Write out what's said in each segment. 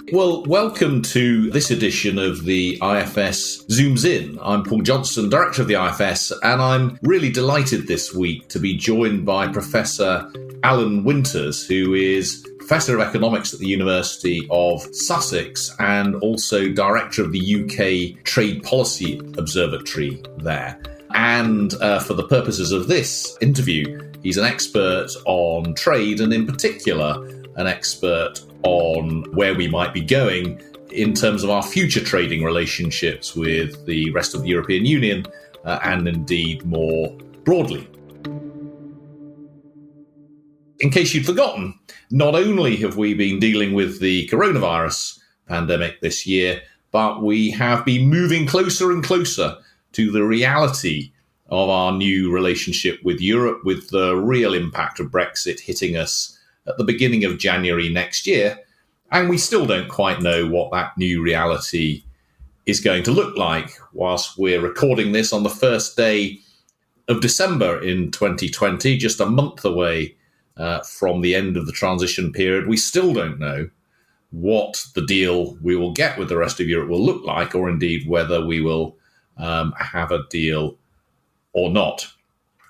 Well, welcome to this edition of the IFS Zooms In. I'm Paul Johnston, Director of the IFS, and I'm really delighted this week to be joined by Professor Alan Winters, who is Professor of Economics at the University of Sussex and also Director of the UK Trade Policy Observatory there. And for the purposes of this interview, he's an expert on trade and in particular an expert on where we might be going in terms of our future trading relationships with the rest of the European Union and indeed more broadly. In case you'd forgotten, not only have we been dealing with the coronavirus pandemic this year, but we have been moving closer and closer to the reality of our new relationship with Europe, with the real impact of Brexit hitting us at the beginning of January next year. And we still don't quite know what that new reality is going to look like. Whilst we're recording this on the first day of December in 2020, just a month away from the end of the transition period, we still don't know what the deal we will get with the rest of Europe will look like, or indeed whether we will have a deal or not.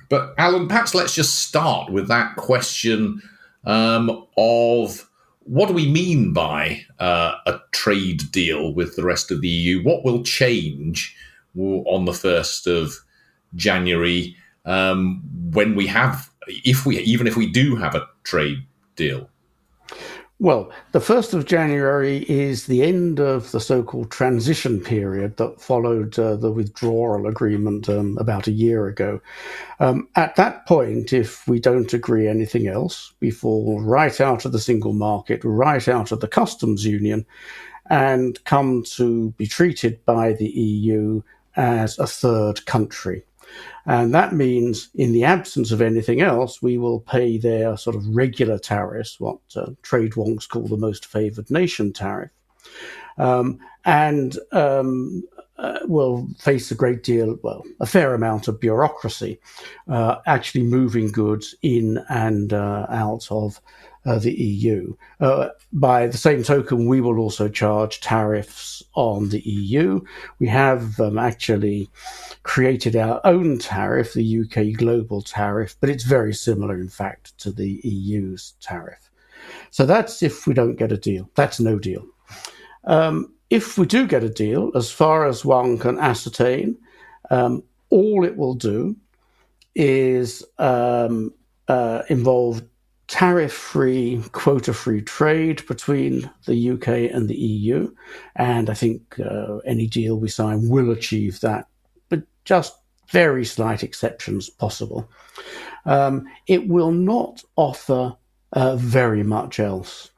But Alan, perhaps let's just start with that question of what do we mean by a trade deal with the rest of the EU? What will change on the 1st of January when we have, if we do have a trade deal? Well, the 1st of January is the end of the so-called transition period that followed the withdrawal agreement about a year ago. At that point, if we don't agree anything else, we fall right out of the single market, right out of the customs union, and come to be treated by the EU as a third country. And that means, in the absence of anything else, we will pay their sort of regular tariffs, what trade wonks call the most favoured nation tariff, and will face a fair amount of bureaucracy, actually moving goods in and out of the EU. By the same token, we will also charge tariffs on the EU. We have actually created our own tariff, the UK global tariff, but it's very similar, in fact, to the EU's tariff. So that's if we don't get a deal. That's no deal. If we do get a deal, as far as one can ascertain, all it will do is involve tariff-free, quota-free trade between the UK and the EU. And I think any deal we sign will achieve that, but just very slight exceptions possible. It will not offer very much else.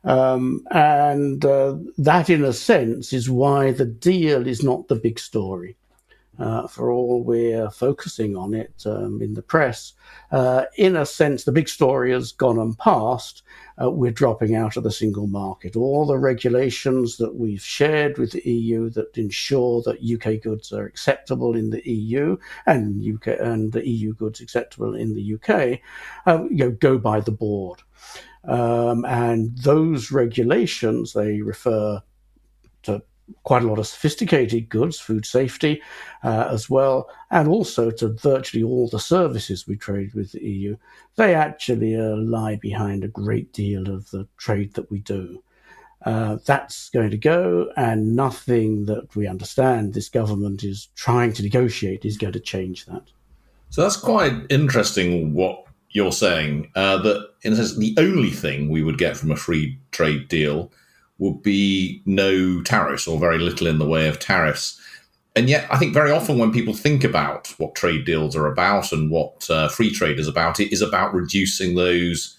And that, in a sense, is why the deal is not the big story. For all we're focusing on it in the press, in a sense, the big story has gone and passed. We're dropping out of the single market. All the regulations that we've shared with the EU that ensure that UK goods are acceptable in the EU and the EU goods acceptable in the UK, go by the board. And those regulations, they refer to quite a lot of sophisticated goods, food safety as well, and also to virtually all the services we trade with the EU. They actually lie behind a great deal of the trade that we do. That's going to go, and nothing that we understand this government is trying to negotiate is going to change that. So that's quite interesting what you're saying, that in a sense the only thing we would get from a free trade deal would be no tariffs or very little in the way of tariffs. And yet I think very often when people think about what trade deals are about and what free trade is about, it is about reducing those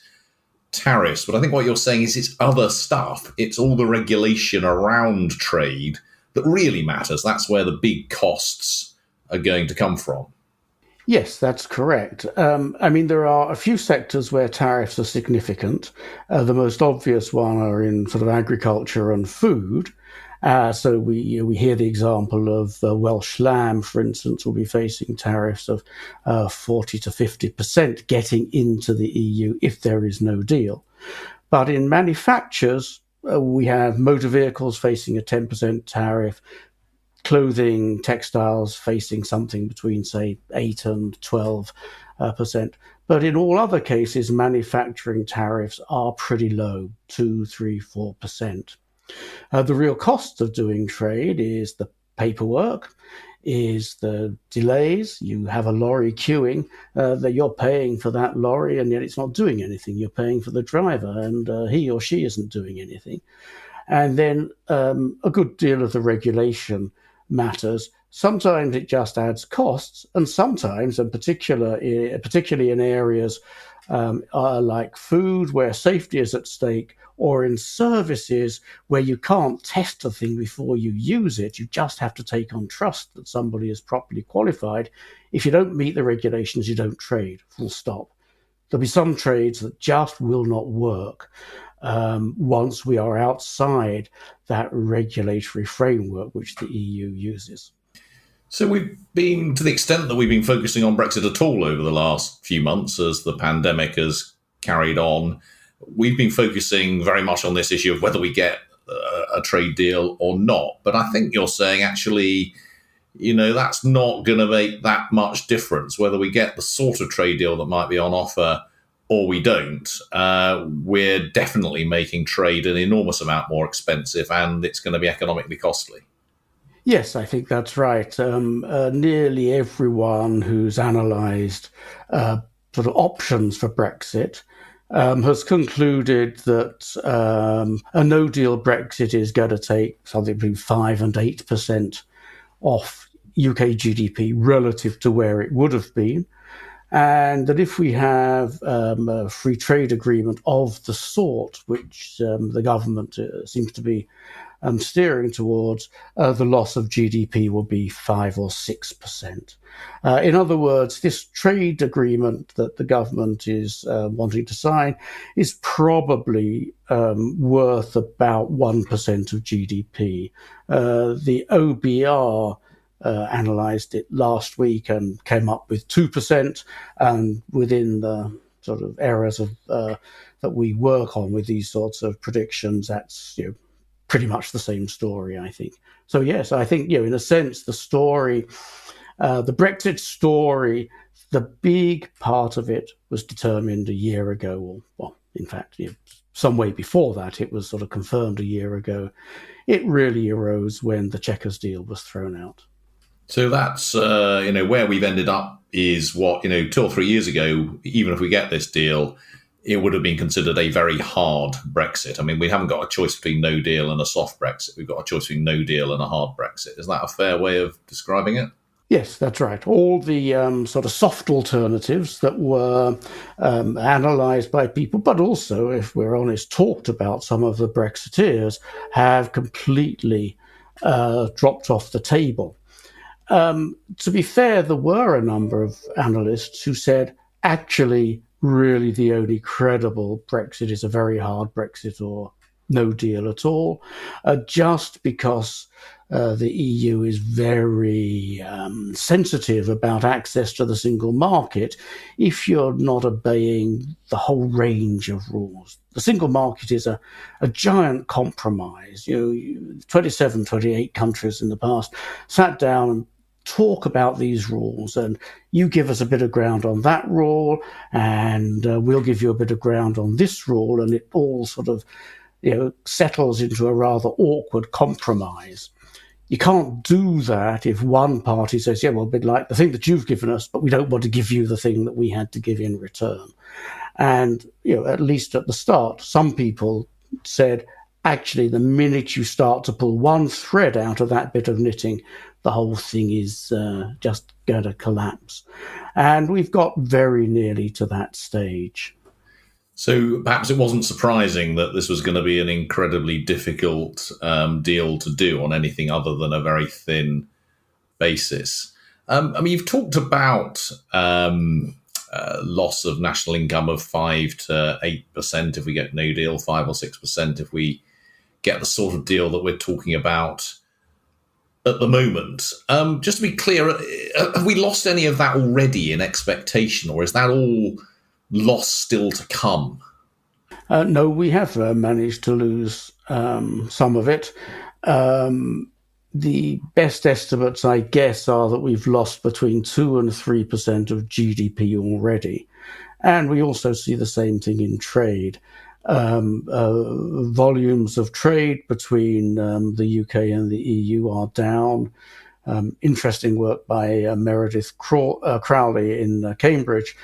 tariffs. But I think what you're saying is it's other stuff. It's all the regulation around trade that really matters. That's where the big costs are going to come from. Yes, that's correct. There are a few sectors where tariffs are significant. The most obvious one are in sort of agriculture and food. So we hear the example of Welsh lamb, for instance, will be facing tariffs of 40 to 50% getting into the EU if there is no deal. But in manufactures, we have motor vehicles facing a 10% tariff, clothing, textiles facing something between, say, 8 and 12%. But in all other cases, manufacturing tariffs are pretty low, 2, 3, 4%. The real cost of doing trade is the paperwork, is the delays. You have a lorry queuing, that you're paying for that lorry, and yet it's not doing anything. You're paying for the driver, and he or she isn't doing anything. And then a good deal of the regulation matters. Sometimes it just adds costs, and sometimes, and particularly in areas like food, where safety is at stake, or in services where you can't test a thing before you use it. You just have to take on trust that somebody is properly qualified. If you don't meet the regulations, you don't trade, full stop. There'll be some trades that just will not work once we are outside that regulatory framework which the EU uses. So we've been, to the extent that we've been focusing on Brexit at all over the last few months as the pandemic has carried on, we've been focusing very much on this issue of whether we get a trade deal or not. But I think you're saying, actually, that's not going to make that much difference whether we get the sort of trade deal that might be on offer or we don't. We're definitely making trade an enormous amount more expensive, and it's going to be economically costly. Yes, I think that's right. Nearly everyone who's analysed sort of options for Brexit has concluded that a no-deal Brexit is going to take something between 5 and 8% off UK GDP relative to where it would have been, and that if we have a free trade agreement of the sort which the government seems to be steering towards, the loss of GDP will be 5 or 6%. In other words, this trade agreement that the government is wanting to sign is probably worth about 1% of GDP. The OBR analysed it last week and came up with 2%, and within the sort of areas of that we work on with these sorts of predictions, that's pretty much the same story, I think. So yes, I think in a sense the story, the Brexit story, the big part of it was determined a year ago, or well, in fact, some way before that. It was sort of confirmed a year ago. It really arose when the Chequers deal was thrown out. So that's where we've ended up is what 2 or 3 years ago. Even if we get this deal, it would have been considered a very hard Brexit. I mean, we haven't got a choice between no deal and a soft Brexit. We've got a choice between no deal and a hard Brexit. Is that a fair way of describing it? Yes, that's right. All the sort of soft alternatives that were analysed by people, but also, if we're honest, talked about, some of the Brexiteers have completely dropped off the table. To be fair, there were a number of analysts who said, actually, really the only credible Brexit is a very hard Brexit or no deal at all, just because the EU is very sensitive about access to the single market if you're not obeying the whole range of rules. The single market is a giant compromise. 27, 28 countries in the past sat down and talk about these rules, and you give us a bit of ground on that rule, and we'll give you a bit of ground on this rule, and it all sort of settles into a rather awkward compromise. You can't do that if one party says, yeah, well, we'd like the thing that you've given us, but we don't want to give you the thing that we had to give in return. And at least at the start, some people said, actually, the minute you start to pull one thread out of that bit of knitting, the whole thing is just going to collapse. And we've got very nearly to that stage. So perhaps it wasn't surprising that this was going to be an incredibly difficult deal to do on anything other than a very thin basis. You've talked about loss of national income of 5 to 8% if we get no deal, 5 or 6% if we get the sort of deal that we're talking about at the moment. Just to be clear, have we lost any of that already in expectation, or is that all loss still to come? No, we have managed to lose some of it. The best estimates, I guess, are that we've lost between 2 and 3% of GDP already. And we also see the same thing in trade. Volumes of trade between the UK and the EU are down. Interesting work by Meredith Crowley in Cambridge,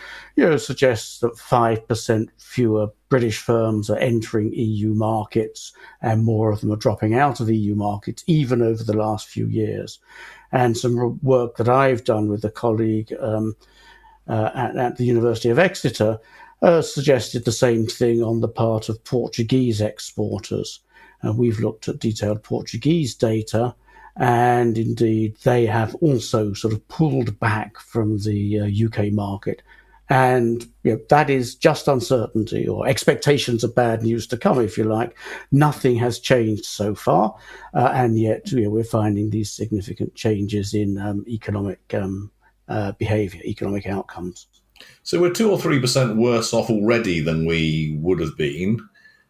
suggests that 5% fewer British firms are entering EU markets, and more of them are dropping out of EU markets, even over the last few years. And some work that I've done with a colleague at the University of Exeter suggested the same thing on the part of Portuguese exporters. We've looked at detailed Portuguese data, and indeed they have also sort of pulled back from the UK market. And that is just uncertainty or expectations of bad news to come, if you like. Nothing has changed so far, and yet we're finding these significant changes in economic behaviour, economic outcomes. So we're 2 or 3% worse off already than we would have been.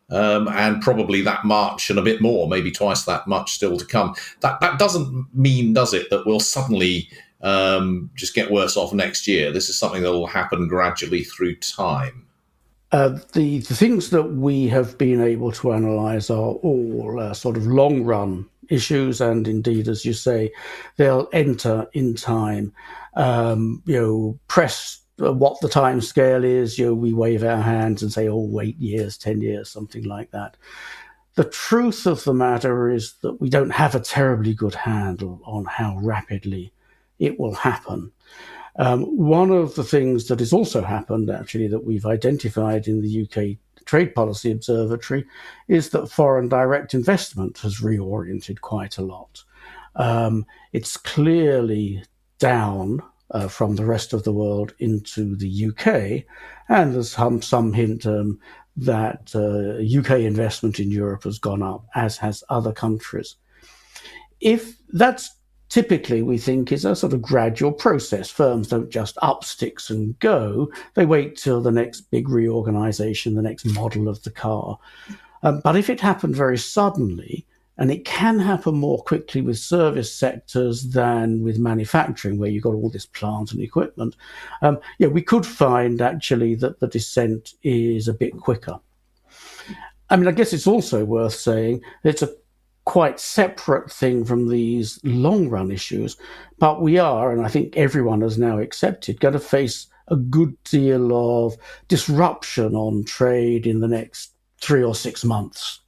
And probably that much and a bit more, maybe twice that much still to come. That doesn't mean, does it, that we'll suddenly just get worse off next year? This is something that will happen gradually through time. The things that we have been able to analyse are all sort of long-run issues, and indeed, as you say, they'll enter in time. Press what the time scale is, we wave our hands and say, 8 years, 10 years, something like that. The truth of the matter is that we don't have a terribly good handle on how rapidly it will happen. One of the things that has also happened, actually, that we've identified in the UK Trade Policy Observatory is that foreign direct investment has reoriented quite a lot. It's clearly down from the rest of the world into the UK, and there's some hint that UK investment in Europe has gone up, as has other countries. If that's typically, we think, is a sort of gradual process. Firms don't just up sticks and go. They wait till the next big reorganization, the next model of the car. But if it happened very suddenly, and it can happen more quickly with service sectors than with manufacturing, where you've got all this plant and equipment, we could find actually that the descent is a bit quicker. I mean, I guess it's also worth saying it's a quite separate thing from these long-run issues, but we are, and I think everyone has now accepted, going to face a good deal of disruption on trade in the next 3 or 6 months.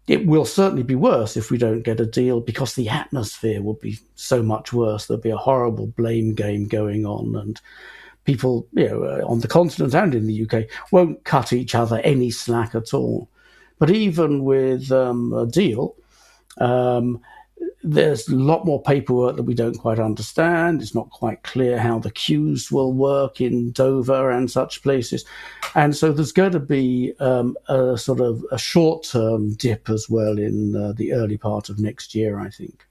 It will certainly be worse if we don't get a deal, because the atmosphere will be so much worse. There'll be a horrible blame game going on, and people on the continent and in the UK won't cut each other any slack at all. But even with a deal, there's a lot more paperwork that we don't quite understand. It's not quite clear how the queues will work in Dover and such places. And so there's going to be a sort of a short-term dip as well in the early part of next year, I think.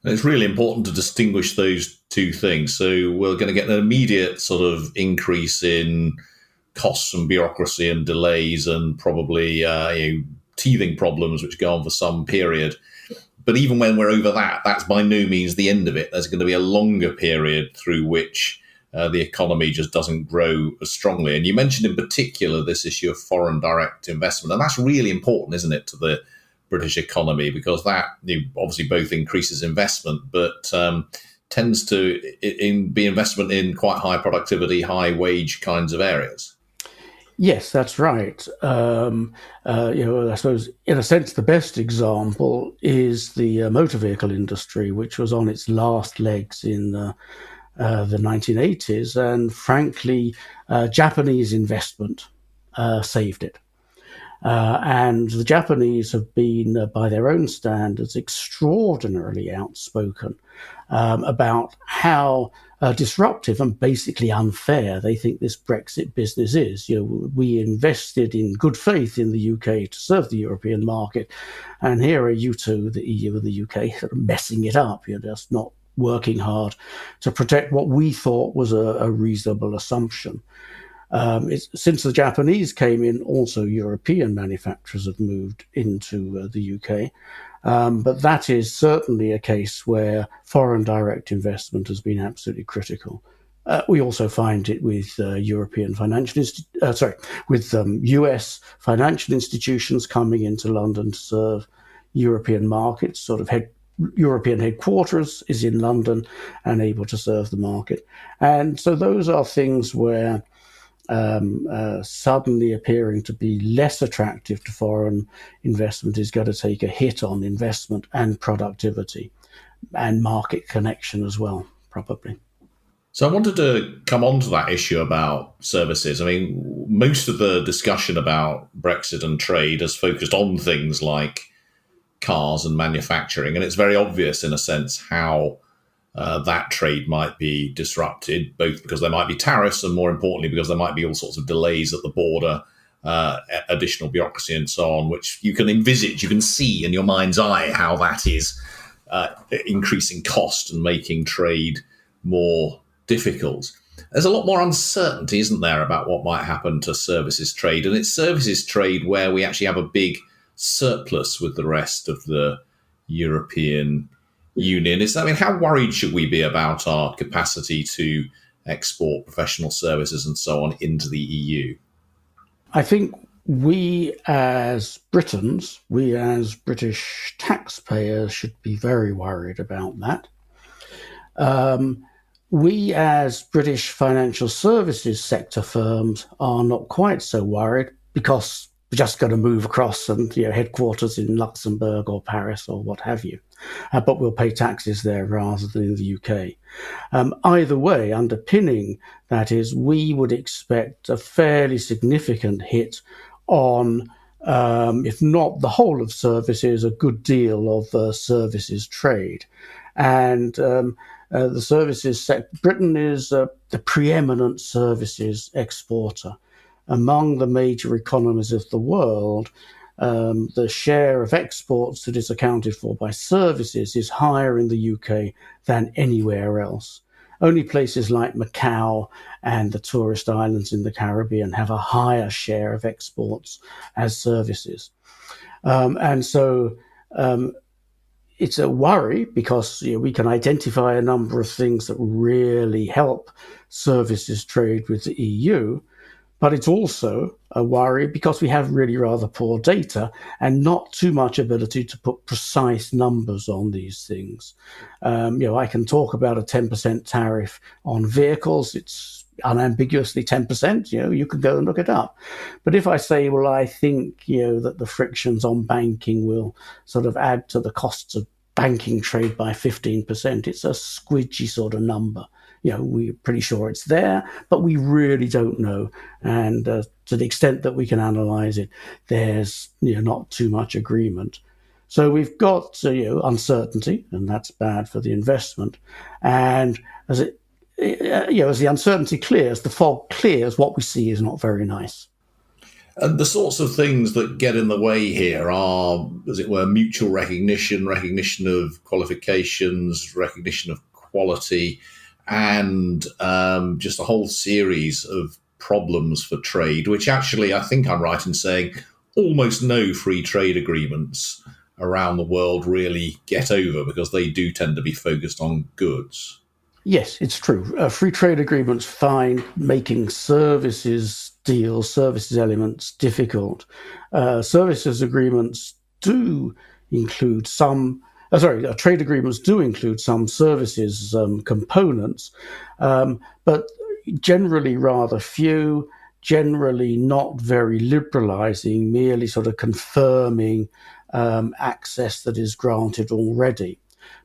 And it's really important to distinguish those two things. So we're going to get an immediate sort of increase in costs and bureaucracy and delays and probably teething problems which go on for some period. But even when we're over that, that's by no means the end of it. There's going to be a longer period through which the economy just doesn't grow as strongly. And you mentioned in particular this issue of foreign direct investment. And that's really important, isn't it, to the British economy, because that obviously both increases investment, but tends to be investment in quite high productivity, high wage kinds of areas. Yes, that's right. I suppose, in a sense, the best example is the motor vehicle industry, which was on its last legs in the 1980s. And frankly, Japanese investment saved it. And the Japanese have been, by their own standards, extraordinarily outspoken about how disruptive and basically unfair they think this Brexit business is. We invested in good faith in the UK to serve the European market, and here are you two, the EU and the UK, sort of messing it up. You're just not working hard to protect what we thought was a reasonable assumption. Since the Japanese came in, also European manufacturers have moved into the UK. But that is certainly a case where foreign direct investment has been absolutely critical. We also find it with US financial institutions coming into London to serve European markets. European headquarters is in London and able to serve the market. And so those are things where suddenly appearing to be less attractive to foreign investment is going to take a hit on investment and productivity and market connection as well, probably. So I wanted to come on to that issue about services. I mean, most of the discussion about Brexit and trade has focused on things like cars and manufacturing, and it's very obvious in a sense how that trade might be disrupted, both because there might be tariffs and, more importantly, because there might be all sorts of delays at the border, additional bureaucracy and so on, which you can envisage, you can see in your mind's eye how that is increasing cost and making trade more difficult. There's a lot more uncertainty, isn't there, about what might happen to services trade, and it's services trade where we actually have a big surplus with the rest of the European Union. How worried should we be about our capacity to export professional services and so on into the EU? I think we as Britons, we as British taxpayers should be very worried about that. We as British financial services sector firms are not quite so worried because we're just going to move across and headquarters in Luxembourg or Paris or what have you. But we'll pay taxes there rather than in the UK. Either way, underpinning that is, we would expect a fairly significant hit on, if not the whole of services, a good deal of services trade. And the services sector, Britain is the preeminent services exporter. Among the major economies of the world, the share of exports that is accounted for by services is higher in the UK than anywhere else. Only places like Macau and the tourist islands in the Caribbean have a higher share of exports as services. And so it's a worry because we can identify a number of things that really help services trade with the EU. But it's also a worry because we have really rather poor data and not too much ability to put precise numbers on these things. I can talk about a 10% tariff on vehicles. It's unambiguously 10%. You can go and look it up. But if I say, well, I think, that the frictions on banking will sort of add to the costs of banking trade by 15%, it's a squidgy sort of number. We're pretty sure it's there, but we really don't know. And to the extent that we can analyze it, there's not too much agreement. So we've got uncertainty, and that's bad for the investment. And as the uncertainty clears, the fog clears, what we see is not very nice. And the sorts of things that get in the way here are, as it were, mutual recognition of qualifications, recognition of quality, and just a whole series of problems for trade, which actually, I think I'm right in saying, almost no free trade agreements around the world really get over because they do tend to be focused on goods. Yes, it's true. Free trade agreements find making services deals, services elements difficult. Services agreements do include some trade agreements do include some services components, but generally rather few, generally not very liberalizing, merely sort of confirming access that is granted already.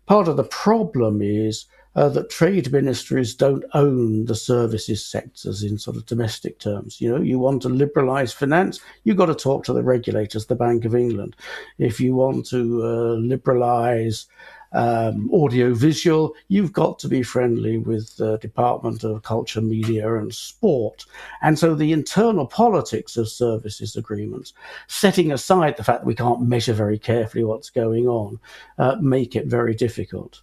Part of the problem is that trade ministries don't own the services sectors in sort of domestic terms. You want to liberalise finance, you've got to talk to the regulators, the Bank of England. If you want to liberalise audiovisual, you've got to be friendly with the Department of Culture, Media and Sport. And so the internal politics of services agreements, setting aside the fact that we can't measure very carefully what's going on, make it very difficult.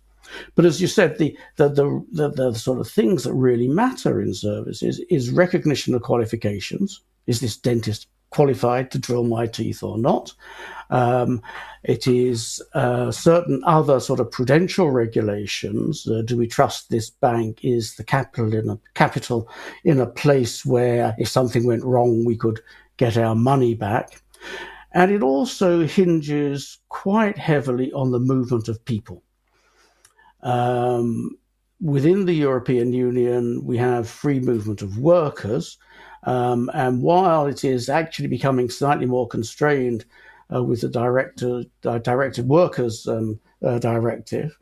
But as you said, the sort of things that really matter in services is recognition of qualifications. Is this dentist qualified to drill my teeth or not? It is certain other sort of prudential regulations. Do we trust this bank? Is the capital in a place where if something went wrong, we could get our money back? And it also hinges quite heavily on the movement of people. Within the European Union, we have free movement of workers. And while it is actually becoming slightly more constrained with the Directed Workers Directive,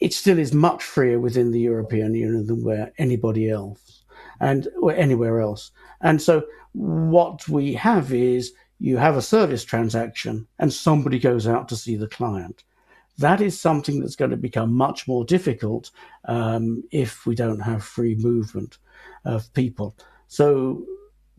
it still is much freer within the European Union than where anybody else or anywhere else. And so what we have is you have a service transaction and somebody goes out to see the client. That is something that's going to become much more difficult if we don't have free movement of people. So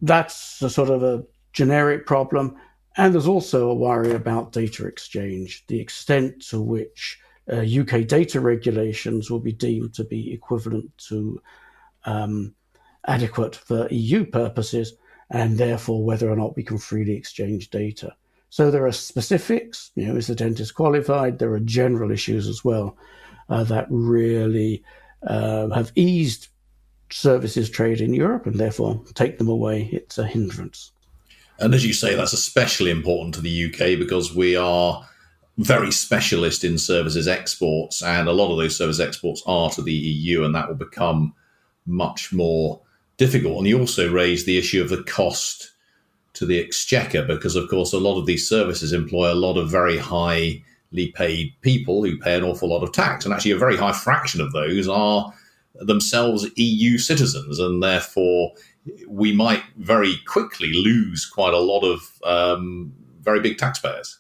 that's a sort of a generic problem. And there's also a worry about data exchange, the extent to which UK data regulations will be deemed to be equivalent to adequate for EU purposes, and therefore whether or not we can freely exchange data. So there are specifics, is the dentist qualified? There are general issues as well that really have eased services trade in Europe, and therefore take them away, it's a hindrance. And as you say, that's especially important to the UK because we are very specialist in services exports, and a lot of those service exports are to the EU, and that will become much more difficult. And you also raise the issue of the cost to the exchequer, because of course a lot of these services employ a lot of very highly paid people who pay an awful lot of tax, and actually a very high fraction of those are themselves EU citizens, and therefore we might very quickly lose quite a lot of very big taxpayers.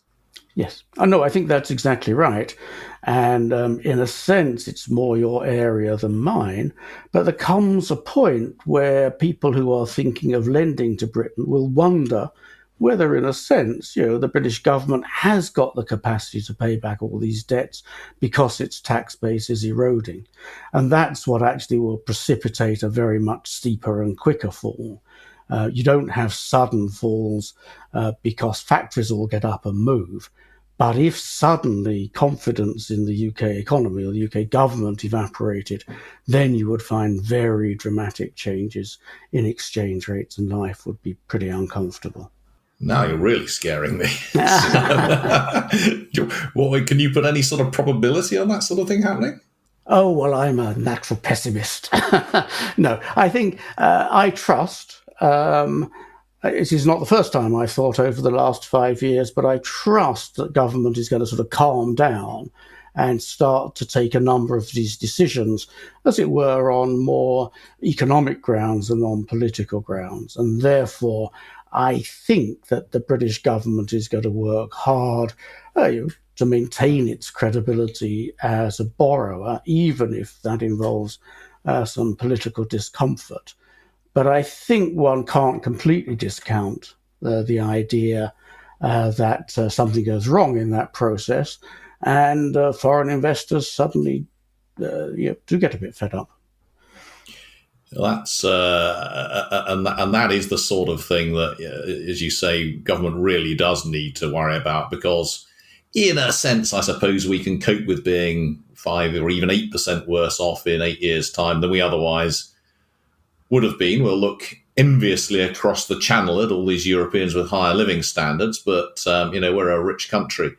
Yes, I think that's exactly right. And in a sense, it's more your area than mine. But there comes a point where people who are thinking of lending to Britain will wonder whether, in a sense, the British government has got the capacity to pay back all these debts because its tax base is eroding. And that's what actually will precipitate a very much steeper and quicker fall. You don't have sudden falls because factories all get up and move. But if suddenly confidence in the UK economy or the UK government evaporated, then you would find very dramatic changes in exchange rates, and life would be pretty uncomfortable. Now you're really scaring me. Can you put any sort of probability on that sort of thing happening? Oh, well, I'm a natural pessimist. No, I think I trust. It is not the first time I've thought over the last 5 years, but I trust that government is going to sort of calm down and start to take a number of these decisions, as it were, on more economic grounds than on political grounds. And therefore, I think that the British government is going to work hard to maintain its credibility as a borrower, even if that involves some political discomfort. But I think one can't completely discount the idea that something goes wrong in that process, and foreign investors suddenly do get a bit fed up. That's and that is the sort of thing that, as you say, government really does need to worry about, because in a sense, I suppose we can cope with being 5 or even 8% worse off in 8 years' time than we otherwise would have been. We'll look enviously across the channel at all these Europeans with higher living standards, but we're a rich country.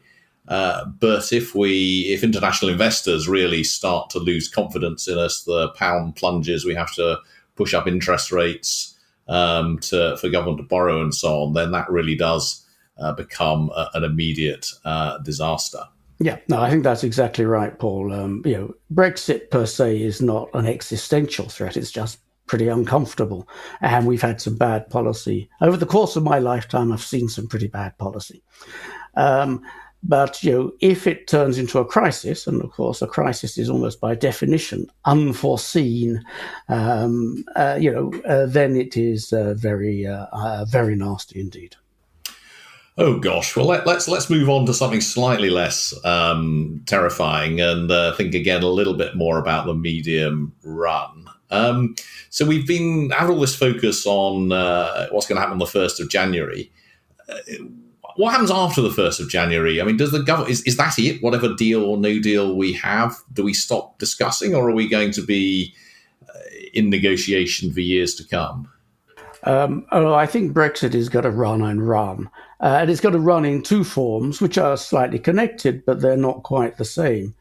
But if international investors really start to lose confidence in us, the pound plunges, we have to push up interest rates for government to borrow and so on, then that really does become an immediate disaster. Yeah, no, I think that's exactly right, Paul. Brexit per se is not an existential threat. It's just pretty uncomfortable. And we've had some bad policy. Over the course of my lifetime, I've seen some pretty bad policy. But, if it turns into a crisis, and of course a crisis is almost by definition unforeseen, then it is very nasty indeed. Oh gosh, well let's move on to something slightly less terrifying and think again a little bit more about the medium run. So we've been had all this focus on what's going to happen on the 1st of January. What happens after the 1st of January? I mean, does the government is that it? Whatever deal or no deal we have, do we stop discussing, or are we going to be in negotiation for years to come? I think Brexit is going to run and run. And it's going to run in two forms, which are slightly connected, but they're not quite the same.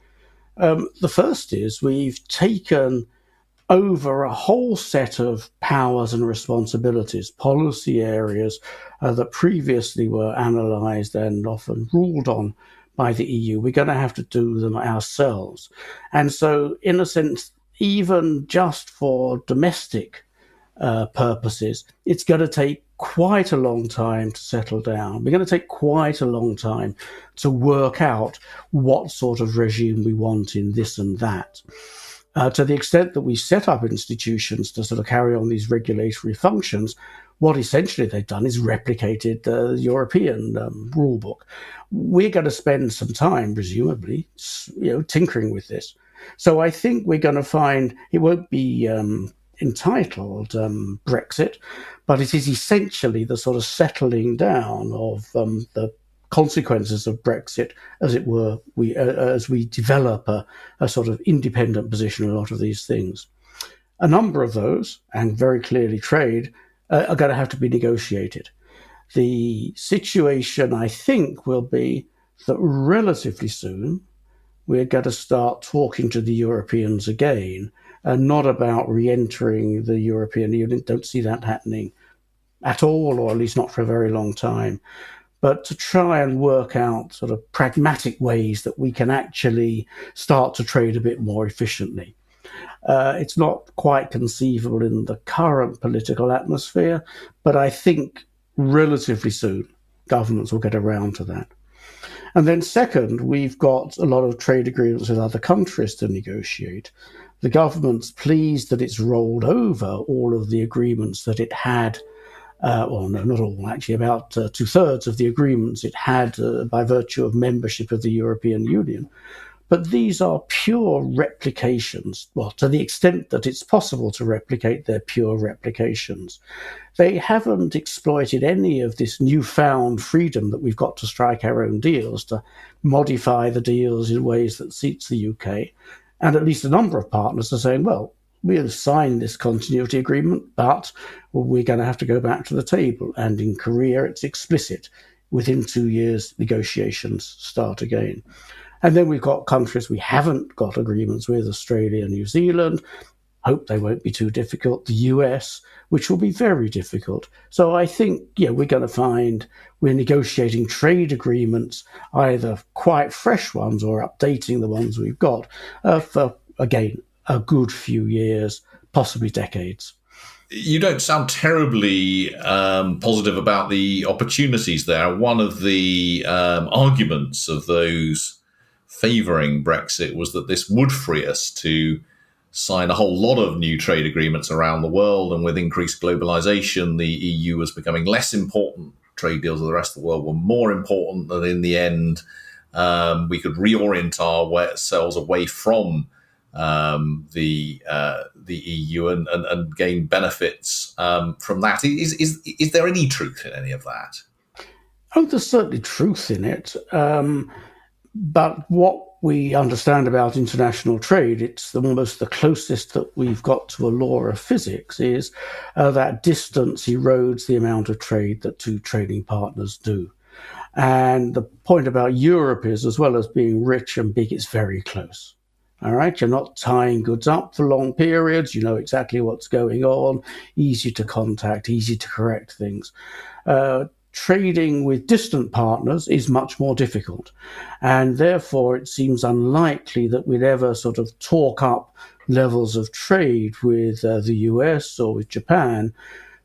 The first is we've taken over a whole set of powers and responsibilities, policy areas that previously were analysed and often ruled on by the EU. We're going to have to do them ourselves. And so, in a sense, even just for domestic purposes, it's going to take quite a long time to settle down. We're going to take quite a long time to work out what sort of regime we want in this and that. To the extent that we set up institutions to sort of carry on these regulatory functions, what essentially they've done is replicated the European rule book. We're going to spend some time, presumably, tinkering with this. So I think we're going to find it won't be entitled Brexit, but it is essentially the sort of settling down of the consequences of Brexit, as it were, as we develop a sort of independent position in a lot of these things. A number of those, and very clearly trade, are going to have to be negotiated. The situation, I think, will be that relatively soon we're going to start talking to the Europeans again, and not about re-entering the European Union. Don't see that happening at all, or at least not for a very long time. But to try and work out sort of pragmatic ways that we can actually start to trade a bit more efficiently. It's not quite conceivable in the current political atmosphere, but I think relatively soon governments will get around to that. And then second, we've got a lot of trade agreements with other countries to negotiate. The government's pleased that it's rolled over all of the agreements that it had. Well, no, not all, actually. About 2/3 of the agreements it had by virtue of membership of the European Union. But these are pure replications. Well, to the extent that it's possible to replicate, they're pure replications. They haven't exploited any of this newfound freedom that we've got to strike our own deals, to modify the deals in ways that suits the UK. And at least a number of partners are saying, well, we'll sign this continuity agreement, but we're going to have to go back to the table. And in Korea, it's explicit. Within 2 years, negotiations start again. And then we've got countries we haven't got agreements with, Australia and New Zealand. Hope they won't be too difficult. The US, which will be very difficult. So I think, we're going to find we're negotiating trade agreements, either quite fresh ones or updating the ones we've got, for, again, a good few years, possibly decades. You don't sound terribly positive about the opportunities there. One of the arguments of those favouring Brexit was that this would free us to sign a whole lot of new trade agreements around the world, and with increased globalisation, the EU was becoming less important. Trade deals with the rest of the world were more important, and in the end, we could reorient ourselves away from the EU and gain benefits from that. Is there any truth in any of that? Oh, there's certainly truth in it. But what we understand about international trade, it's almost the closest that we've got to a law of physics, is that distance erodes the amount of trade that two trading partners do. And the point about Europe is, as well as being rich and big, it's very close. All right, you're not tying goods up for long periods. You know exactly what's going on, easy to contact, easy to correct things. Trading with distant partners is much more difficult. And therefore, it seems unlikely that we'd ever sort of talk up levels of trade with the US or with Japan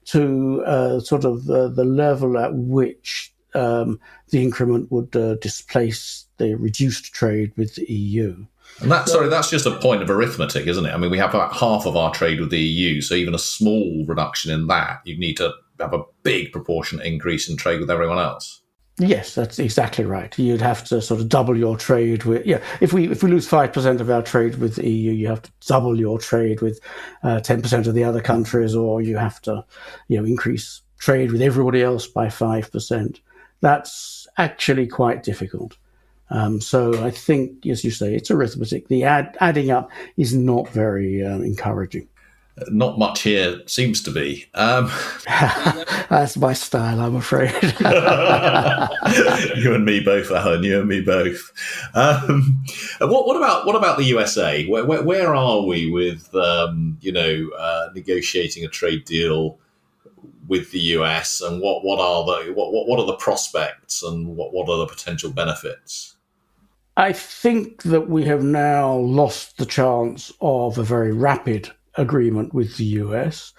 to the level at which the increment would displace the reduced trade with the EU. And that's just a point of arithmetic, isn't it? I mean, we have about half of our trade with the EU, so even a small reduction in that, you'd need to have a big proportionate increase in trade with everyone else. Yes, that's exactly right. You'd have to sort of double your trade with, yeah. If we lose 5% of our trade with the EU, you have to double your trade with 10% of the other countries, or you have to, increase trade with everybody else by 5%. That's actually quite difficult. So I think, as you say, it's arithmetic. The adding up is not very encouraging. Not much here seems to be. That's my style, I'm afraid. You and me both, Alan. You and me both. What about the USA? Where are we with negotiating a trade deal with the US, and what are the prospects, and what are the potential benefits? I think that we have now lost the chance of a very rapid agreement with the US.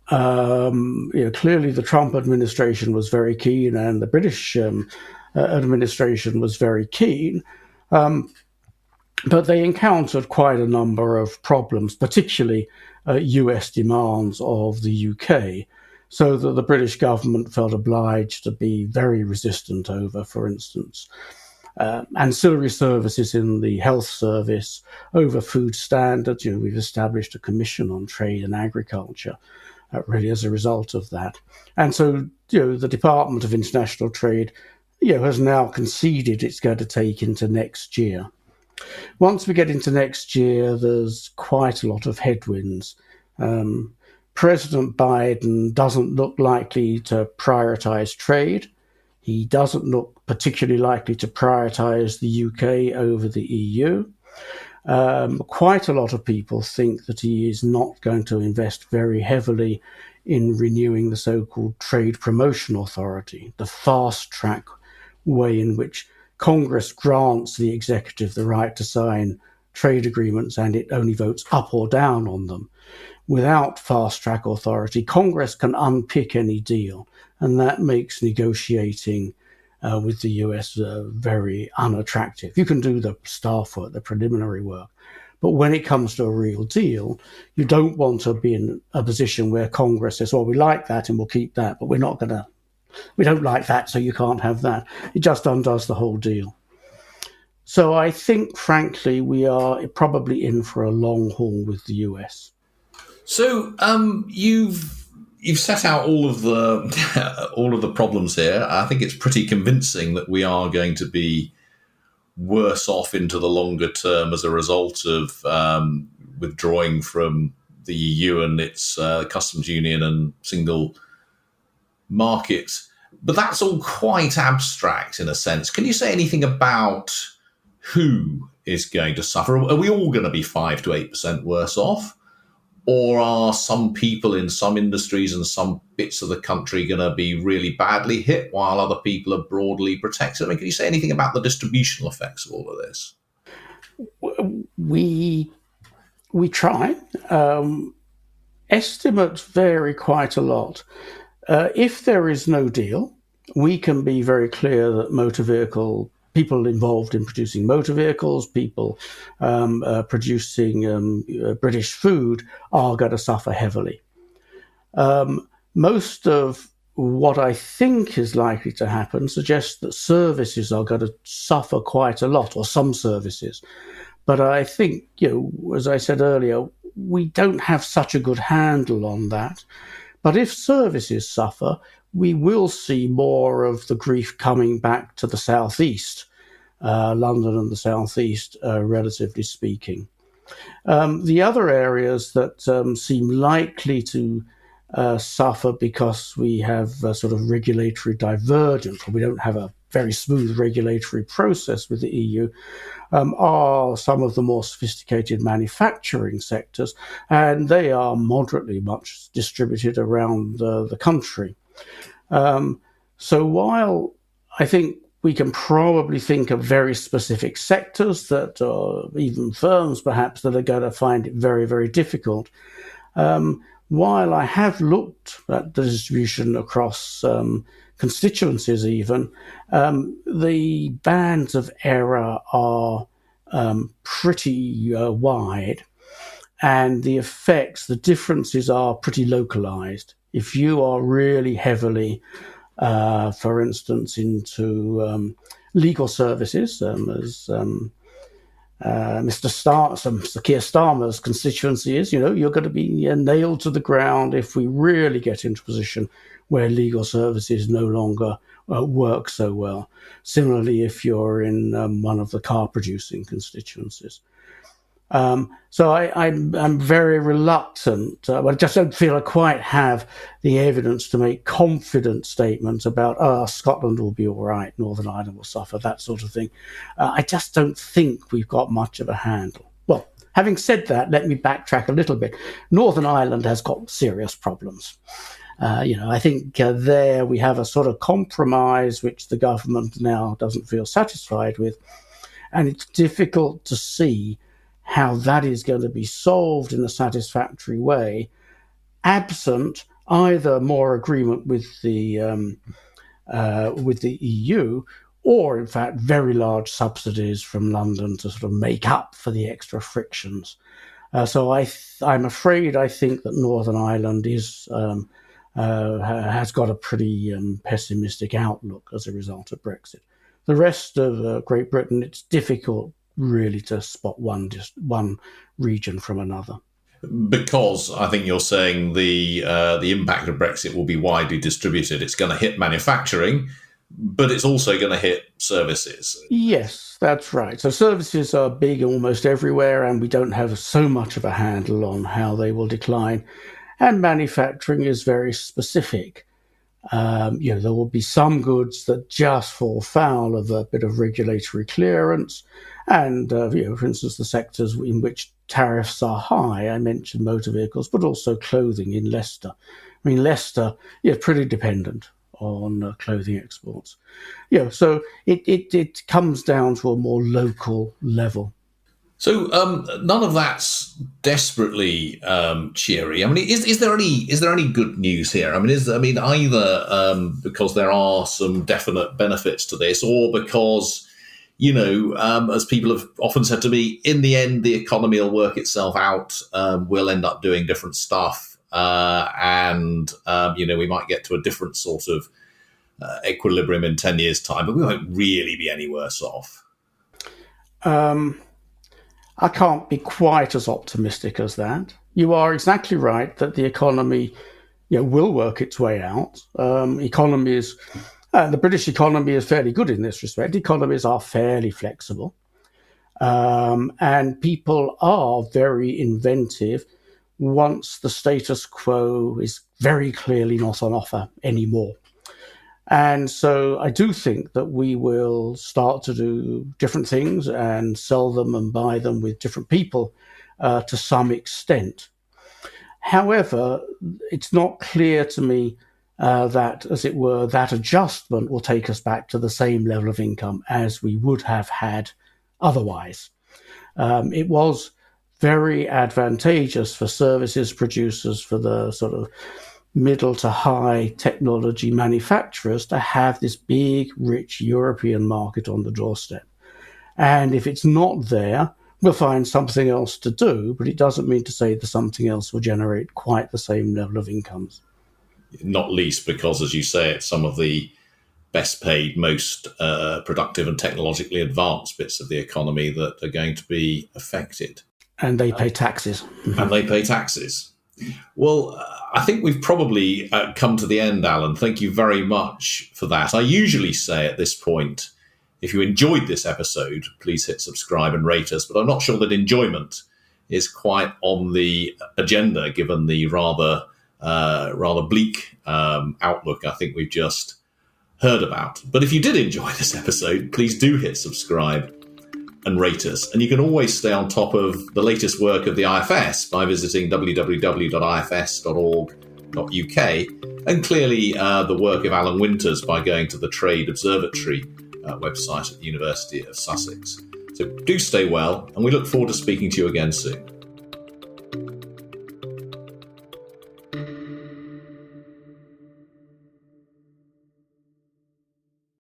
Clearly the Trump administration was very keen, and the British administration was very keen. But they encountered quite a number of problems, particularly US demands of the UK, so that the British government felt obliged to be very resistant over, for instance, ancillary services in the health service, over food standards. We've established a commission on trade and agriculture, really as a result of that. And so, the Department of International Trade, has now conceded it's going to take into next year. Once we get into next year, there's quite a lot of headwinds. President Biden doesn't look likely to prioritize trade. He doesn't look particularly likely to prioritize the UK over the EU. Quite a lot of people think that he is not going to invest very heavily in renewing the so-called Trade Promotion Authority, the fast-track way in which Congress grants the executive the right to sign trade agreements and it only votes up or down on them. Without fast-track authority, Congress can unpick any deal, and that makes negotiating with the US very unattractive. You can do the staff work, the preliminary work, but when it comes to a real deal, you don't want to be in a position where Congress says, well, we like that and we'll keep that, but we don't like that, so you can't have that. It just undoes the whole deal. So I think, frankly, we are probably in for a long haul with the US. So you've set out all of the problems here. I think it's pretty convincing that we are going to be worse off into the longer term as a result of withdrawing from the EU and its customs union and single market. But that's all quite abstract in a sense. Can you say anything about who is going to suffer? Are we all going to be 5 to 8% worse off? Or are some people in some industries and some bits of the country going to be really badly hit while other people are broadly protected? I mean, can you say anything about the distributional effects of all of this? We try. Estimates vary quite a lot. If there is no deal, we can be very clear that people involved in producing motor vehicles, people producing British food are going to suffer heavily. Most of what I think is likely to happen suggests that services are going to suffer quite a lot, or some services. But I think, as I said earlier, we don't have such a good handle on that. But if services suffer, we will see more of the grief coming back to the southeast, London and the southeast, relatively speaking. The other areas that seem likely to suffer because we have a sort of regulatory divergence, or we don't have a very smooth regulatory process with the EU, are some of the more sophisticated manufacturing sectors, and they are moderately much distributed around the country. So while I think we can probably think of very specific sectors that are even firms perhaps that are going to find it very, very difficult, while I have looked at the distribution across constituencies even, the bands of error are pretty wide, and the differences are pretty localized. If you are really heavily for instance, into legal services, as Mr. Keir Starmer's constituency is. You're going to be nailed to the ground if we really get into a position where legal services no longer work so well. Similarly, if you're in one of the car-producing constituencies. So I'm very reluctant, but I just don't feel I quite have the evidence to make confident statements about, Scotland will be all right, Northern Ireland will suffer, that sort of thing. I just don't think we've got much of a handle. Well, having said that, let me backtrack a little bit. Northern Ireland has got serious problems. I think there we have a sort of compromise which the government now doesn't feel satisfied with, and it's difficult to see how that is going to be solved in a satisfactory way, absent either more agreement with the EU, or in fact very large subsidies from London to sort of make up for the extra frictions. So I'm afraid I think that Northern Ireland has got a pretty pessimistic outlook as a result of Brexit. The rest of Great Britain, it's difficult really to spot one region from another. Because I think you're saying the impact of Brexit will be widely distributed. It's going to hit manufacturing, but it's also going to hit services. Yes, that's right. So services are big almost everywhere, and we don't have so much of a handle on how they will decline. And manufacturing is very specific. There will be some goods that just fall foul of a bit of regulatory clearance. And, for instance, the sectors in which tariffs are high, I mentioned motor vehicles, but also clothing in Leicester. I mean, Leicester is pretty dependent on clothing exports. So it comes down to a more local level. So none of that's desperately cheery. I mean, is there any good news here? I mean, either because there are some definite benefits to this, or because as people have often said to me, in the end the economy will work itself out. We'll end up doing different stuff, and we might get to a different sort of equilibrium in 10 years' time, but we won't really be any worse off. I can't be quite as optimistic as that. You are exactly right that the economy will work its way out. The British economy is fairly good in this respect. Economies are fairly flexible. And people are very inventive once the status quo is very clearly not on offer anymore. And so I do think that we will start to do different things and sell them and buy them with different people to some extent. However, it's not clear to me that, as it were, that adjustment will take us back to the same level of income as we would have had otherwise. It was very advantageous for services producers, for the sort of middle to high technology manufacturers, to have this big, rich European market on the doorstep. And if it's not there, we'll find something else to do, but it doesn't mean to say that something else will generate quite the same level of incomes. Not least because, as you say, it's some of the best paid, most productive and technologically advanced bits of the economy that are going to be affected. And they pay taxes. Well, I think we've probably come to the end, Alan. Thank you very much for that. I usually say at this point, if you enjoyed this episode, please hit subscribe and rate us. But I'm not sure that enjoyment is quite on the agenda, given the rather bleak outlook I think we've just heard about. But if you did enjoy this episode, please do hit subscribe and rate us. And you can always stay on top of the latest work of the IFS by visiting www.ifs.org.uk, and clearly the work of Alan Winters by going to the Trade Observatory website at the University of Sussex. So do stay well, and we look forward to speaking to you again soon.